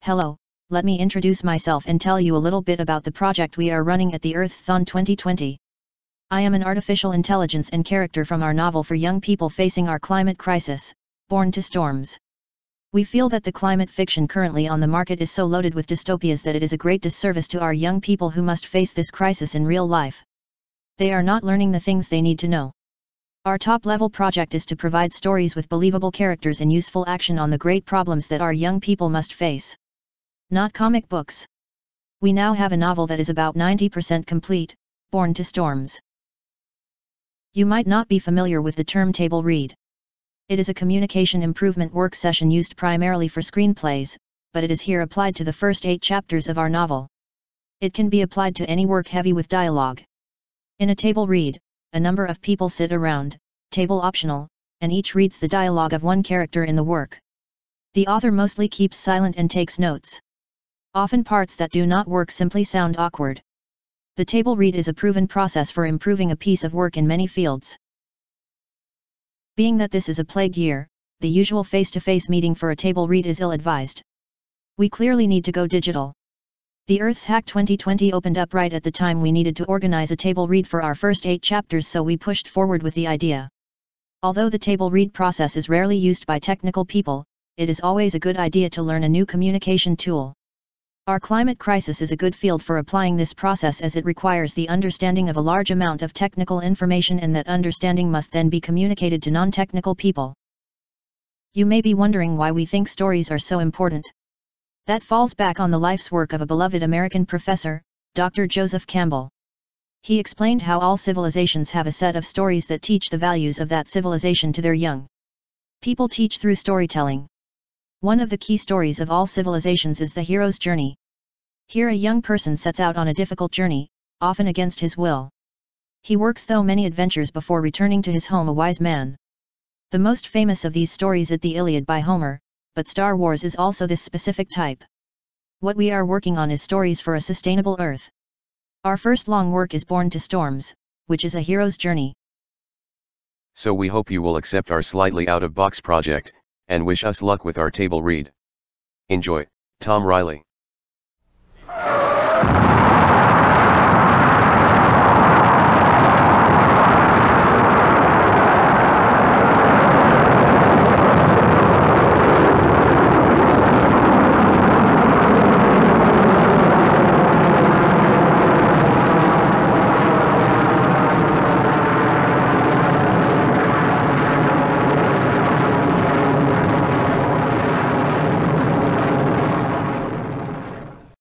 Hello, let me introduce myself and tell you a little bit about the project we are running at the EarthxHack 2020. I am an artificial intelligence and character from our novel for young people facing our climate crisis, Born to Storms. We feel that the climate fiction currently on the market is so loaded with dystopias that it is a great disservice to our young people who must face this crisis in real life. They are not learning the things they need to know. Our top-level project is to provide stories with believable characters and useful action on the great problems that our young people must face. Not comic books. We now have a novel that is about 90% complete, Born to Storms. You might not be familiar with the term table read. It is a communication improvement work session used primarily for screenplays, but it is here applied to the first 8 chapters of our novel. It can be applied to any work heavy with dialogue. In a table read, a number of people sit around, table optional, and each reads the dialogue of one character in the work. The author mostly keeps silent and takes notes. Often parts that do not work simply sound awkward. The table read is a proven process for improving a piece of work in many fields. Being that this is a plague year, the usual face-to-face meeting for a table read is ill-advised. We clearly need to go digital. The EarthxHack 2020 opened up right at the time we needed to organize a table read for our first 8 chapters, so we pushed forward with the idea. Although the table read process is rarely used by technical people, it is always a good idea to learn a new communication tool. Our climate crisis is a good field for applying this process as it requires the understanding of a large amount of technical information, and that understanding must then be communicated to non-technical people. You may be wondering why we think stories are so important. That falls back on the life's work of a beloved American professor, Dr. Joseph Campbell. He explained how all civilizations have a set of stories that teach the values of that civilization to their young. People teach through storytelling. One of the key stories of all civilizations is the hero's journey. Here a young person sets out on a difficult journey, often against his will. He works through many adventures before returning to his home a wise man. The most famous of these stories is the Iliad by Homer, but Star Wars is also this specific type. What we are working on is stories for a sustainable Earth. Our first long work is Born to Storms, which is a hero's journey. So we hope you will accept our slightly out-of-box project, and wish us luck with our table read. Enjoy, Tom Riley.